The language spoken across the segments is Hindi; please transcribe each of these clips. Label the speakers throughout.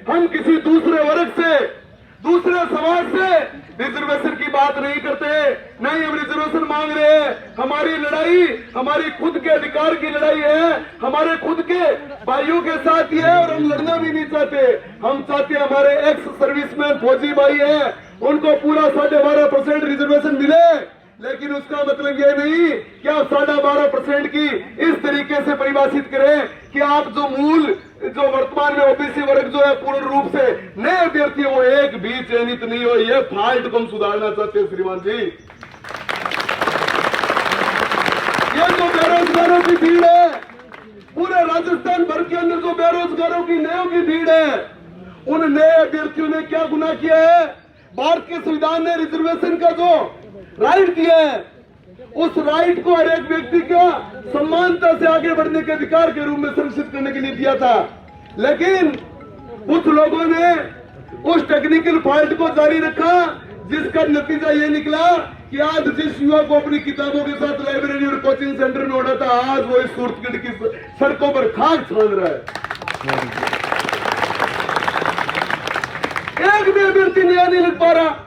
Speaker 1: हम किसी दूसरे वर्ग से, दूसरे समाज से रिजर्वेशन की बात नहीं करते, नहीं हम रिजर्वेशन मांग रहे हैं। हमारी लड़ाई हमारी खुद के अधिकार की लड़ाई है, हमारे खुद के भाइयों के साथ ही है और हम लड़ना भी नहीं चाहते। हम चाहते हमारे एक्स सर्विसमैन फौजी भाई हैं, उनको पूरा 12.5% रिजर्वेशन मिले, लेकिन उसका मतलब ये नहीं कि आप 12.5% की इस तरीके से परिभाषित करें कि आप जो मूल जो वर्तमान में ओबीसी वर्ग जो है पूर्ण रूप से नए अभ्यर्थी वो एक भी चयनित नहीं हो। ये फाल्ट को हम सुधारना चाहते हैं श्रीमान जी। ये जो बेरोजगारों की भीड़ है, पूरे राजस्थान भर के अंदर जो बेरोजगारों की नयों की भीड़ है, उन नए अभ्यर्थियों ने क्या गुनाह किया है? भारत के संविधान ने रिजर्वेशन का जो राइट दिया है, उस राइट को हर एक व्यक्ति का समानता से आगे बढ़ने के अधिकार के रूप में संरक्षित करने के लिए दिया था। लेकिन कुछ लोगों ने उस टेक्निकल फॉल्ट को जारी रखा, जिसका नतीजा ये निकला कि आज जिस युवा को अपनी किताबों के साथ लाइब्रेरी और कोचिंग सेंटर में उड़ा था, आज वो इस सूरतगढ़ की सड़कों पर खाक छान रहा है। एक भी अभ्यर्थी नया नहीं लग पा रहा,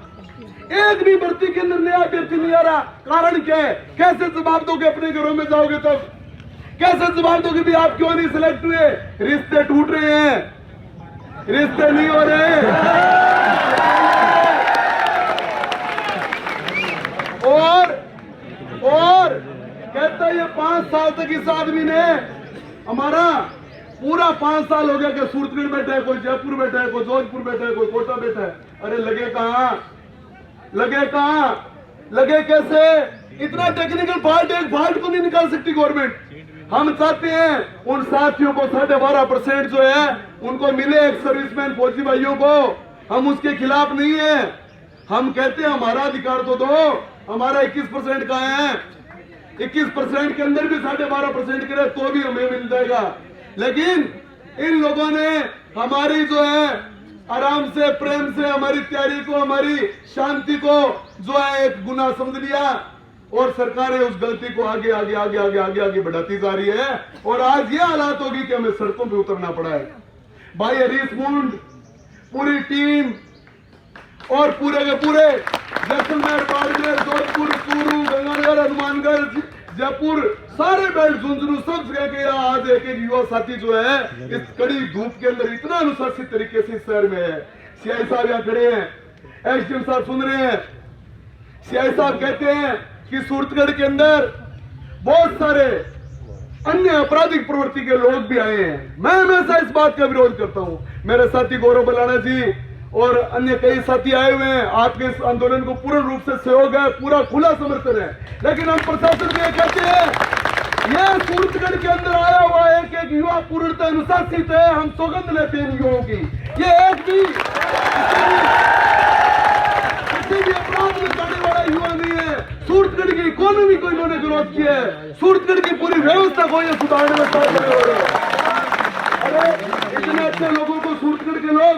Speaker 1: एक भी भर्ती के अंदर नया अभ्यर्थी नहीं आ रहा। कारण क्या है? कैसे जवाब दोगे? अपने घरों में जाओगे तब कैसे जवाब दोगे भी आप क्यों नहीं सिलेक्ट हुए? रिश्ते टूट रहे हैं, रिश्ते नहीं हो रहे। और कहता ये 5 साल तक इस आदमी ने हमारा पूरा 5 साल हो गया कि सूरतगढ़ बैठा है, कोई जयपुर बैठा है, कोई जोधपुर बैठा है, कोई कोटा बैठा है। अरे लगे कहां? लगे कैसे? इतना टेक्निकल फॉल्ट, एक फॉल्ट को नहीं निकाल सकती गवर्नमेंट। हम चाहते हैं उन साथियों को 12.5% जो है उनको मिले, एक सर्विसमैन फौजी भाइयों को। हम उसके खिलाफ नहीं है, हम कहते हैं हमारा अधिकार तो दो। हमारा 21% का है, 21% के अंदर भी 12.5% करे तो भी हमें मिल जाएगा। लेकिन इन लोगों ने हमारी जो है आराम से, प्रेम से हमारी तैयारी को, हमारी शांति को जो है एक गुनाह समझ लिया और सरकारें उस गलती को आगे बढ़ाती जा रही है। और आज ये हालात होगी कि हमें सड़कों पे उतरना पड़ा है। भाई हरीश मुंड, पूरी टीम और पूरे के पूरे जैसलमेर, बाड़मेर, जोधपुर, चूरू, गंगानगर, हनुमानगढ़, जयपुर, सारे बेल्ट, झुंझुनू, सब जगह के आज एक युवा साथी जो है इस कड़ी धूप के अंदर इतना अनुशासित तरीके से इस शहर में है। सीआई साहब यहाँ खड़े हैं, एसडीएम साहब सुन रहे हैं। सीआई साहब कहते हैं कि सूरतगढ़ के अंदर बहुत सारे अन्य आपराधिक प्रवृत्ति के लोग भी आए हैं। मैं हमेशा इस बात का विरोध करता हूं। मेरे साथी गौरव बलाना जी और अन्य कई साथी आए हुए हैं, आपके इस आंदोलन को पूर्ण रूप से सहयोग है, पूरा खुला समर्थन है। लेकिन हम प्रशासन को कहते हैं, यह सूरतगढ़ के अंदर आया हुआ एक युवा पूर्णतः अनुशासित है। हम सौगंध लेते हैं इन युवाओं की, ये एक भी किसी भी अपराध में करने वाला युवा नहीं है। सूरतगढ़ की इकोनॉमी को इन्होंने विरोध किया है, सूरतगढ़ की पूरी व्यवस्था को ये सुधारने में सहायता कर रहे हैं। अरे इतने अच्छे लोगों को सूरतगढ़ के लोग,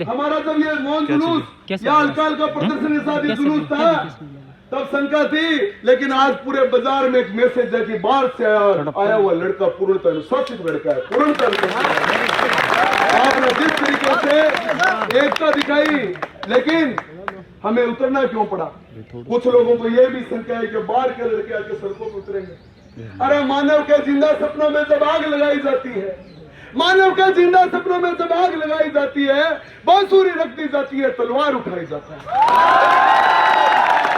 Speaker 1: हमारा जब ये मौन जुलूस या हल्का प्रदर्शन शादी जुलूस था तब शंका थी, लेकिन आज पूरे बाजार में एक मैसेज है कि बाहर से आया हुआ लड़का पूर्णतः अनुशासित लड़का है, पूर्णतः। आपने जिस तरीके से एकता दिखाई, लेकिन हमें उतरना क्यों पड़ा? कुछ लोगों को यह भी शंका है कि बाहर के लड़के आके सड़कों पर उतरेंगे। अरे मानव के जिंदा सपनों में जब आग लगाई जाती है, मानव के जिंदा सपनों में जब आग लगाई जाती है, बांसुरी रख दी जाती है, तलवार उठाई जाता है,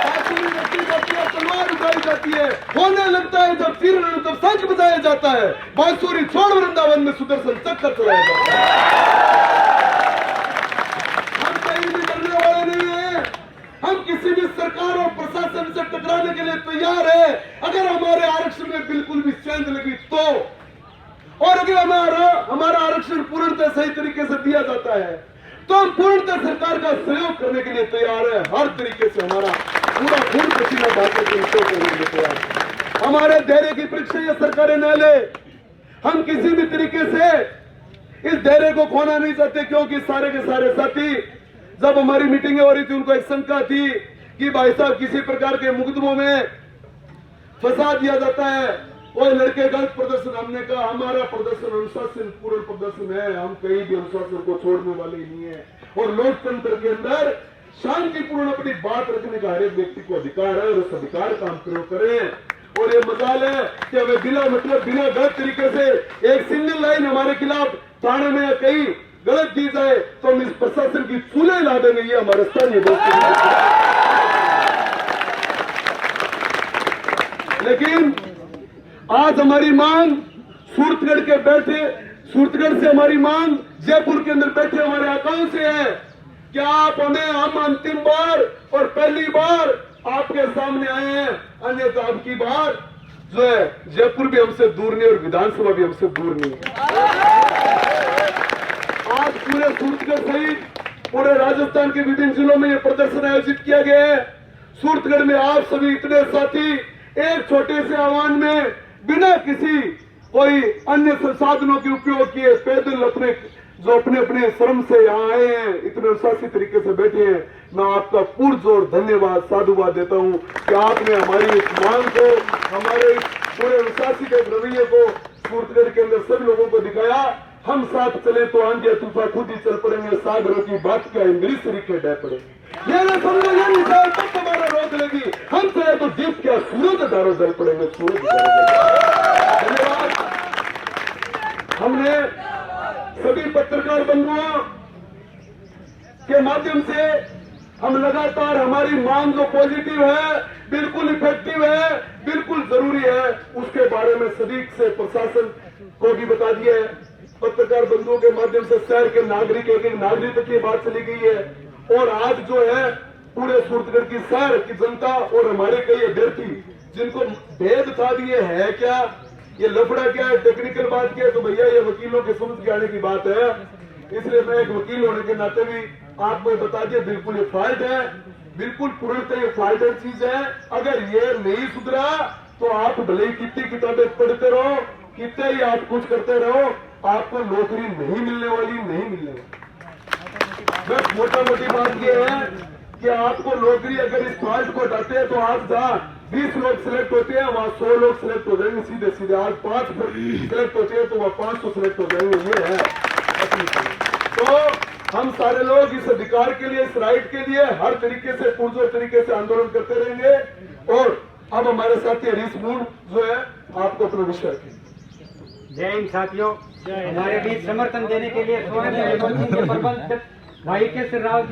Speaker 1: बांसुरी रखी जाती है, तलवार उठाई जाती है। होने लगता है जब तीर तब शंख बजाया जाता है, बांसुरी छोड़ वृंदावन में सुदर्शन चक्कर चलाया जाता है। हम कहीं भी डरने वाले नहीं है, हम किसी भी सरकार और प्रशासन से टकराने के लिए तैयार है। अगर हमारे आरक्षण में बिल्कुल भी सेंध लगी तो, और अगर हमारा आरक्षण पूर्णतः सही तरीके से दिया जाता है तो हम पूर्णतः सरकार का सहयोग करने के लिए तैयार है। हर तरीके से हमारा पूरा खून पसीना बहाकर के सहयोग करने के लिए तैयार है। हमारे धैर्य की परीक्षा ये सरकारें न ले, हम किसी भी तरीके से इस धैर्य को खोना नहीं चाहते, क्योंकि सारे के सारे साथी जब हमारी मीटिंगें हो रही थी उनको एक शंका थी कि भाई साहब किसी प्रकार के मुकदमों में फंसा दिया जाता है, और लड़के गलत प्रदर्शन, हमने कहा हमारा प्रदर्शन अनुशासन पूर्ण प्रदर्शन है, हम कहीं भी अनुशासन को छोड़ने वाले नहीं है। और लोकतंत्र के अंदर शांतिपूर्ण अपनी बात रखने का हर एक व्यक्ति को अधिकार है और उस अधिकार का हम प्रयोग करें। और ये मजाल है कि हमें बिना मतलब बिना गलत तरीके से एक सिंगल लाइन हमारे खिलाफ थाने में कहीं गलत दी जाए तो हम इस प्रशासन की चूल्हे ला देंगे, ये हमारा स्थानीय दोस्त। लेकिन आज हमारी मांग सूरतगढ़ के बैठे, सूरतगढ़ से हमारी मांग जयपुर के अंदर बैठे हमारे आकाओं से है कि आप हमें, हम अंतिम बार और पहली बार आपके सामने आए हैं, अन्यथा अब की बार जो है जयपुर भी हमसे दूर नहीं और विधानसभा भी हमसे दूर नहीं है। आज पूरे सूरतगढ़ सहित पूरे राजस्थान के विभिन्न जिलों में यह प्रदर्शन आयोजित किया गया है। सूरतगढ़ में आप सभी इतने साथी एक छोटे से आह्वान में बिना किसी कोई अन्य संसाधनों के उपयोग किए पैदल अपने जो अपने अपने श्रम से यहाँ आए हैं, इतने अनुशासित तरीके से बैठे हैं, मैं आपका पुरजोर धन्यवाद साधुवाद देता हूँ कि आपने हमारी इस मांग को, हमारे पूरे अनुशासित रवैये को सूरतगढ़ के अंदर सब लोगों को दिखाया। हम साथ चले तो आंधिया तूफान खुद ही चल पड़ेंगे, सागरों की बात क्या इंद्री तरीके डह पड़ेंगे। ये ना समझो ये मिसाल तब तुम्हारा रोक लेगी, हम चाहे तो दीप क्या सूरज हजारों जल पड़ेंगे, सूरज धन्यवाद। हमने सभी पत्रकार बंधुओं के माध्यम से हम लगातार हमारी मांग जो पॉजिटिव है, बिल्कुल इफेक्टिव है, बिल्कुल जरूरी है, उसके बारे में सटीक से प्रशासन को भी बता दिया है। पत्रकार बंधुओं के माध्यम से शहर के नागरिक, एक नागरिक तक ये बात चली गई है। और आज जो है पूरे सूरतगढ़ की शहर की जनता और हमारे कई अभ्यर्थी जिनको भेद था भी ये है क्या, ये लफड़ा क्या है, टेक्निकल बात क्या है, तो भैया ये वकीलों के समझ के आने की बात है। इसलिए मैं एक वकील होने के नाते भी आपको बता दिया, बिल्कुल ये फॉल्ट है, बिल्कुल पूर्णतः ये फॉल्टेड चीज है। अगर ये नहीं सुधरा तो आप भले ही कितनी किताबें पढ़ते रहो, कितने ही आप कुछ करते रहो, आपको नौकरी नहीं मिलने वाली, नहीं मिलने वाली। बस मोटा मोटी बात यह है कि आपको नौकरी अगर इस फॉल्ट को हटाते हैं तो आप जहाँ 20 लोग सिलेक्ट होते हैं वहाँ 100 लोग सिलेक्ट हो जाएंगे सीधे सीधे। आज 5 सिलेक्ट होते हैं तो वहाँ 500 सिलेक्ट हो जाएंगे। ये है तो हम सारे लोग इस अधिकार के लिए, इस राइट के लिए हर तरीके से पुरजोर तरीके से आंदोलन करते रहेंगे। और अब हमारे साथी हरीश मूल जो है आपको अपना विषय रखेंगे।
Speaker 2: जय हिंद साथियों, हमारे बीच समर्थन देने के लिए स्वयं के प्रबंधक भाई के राव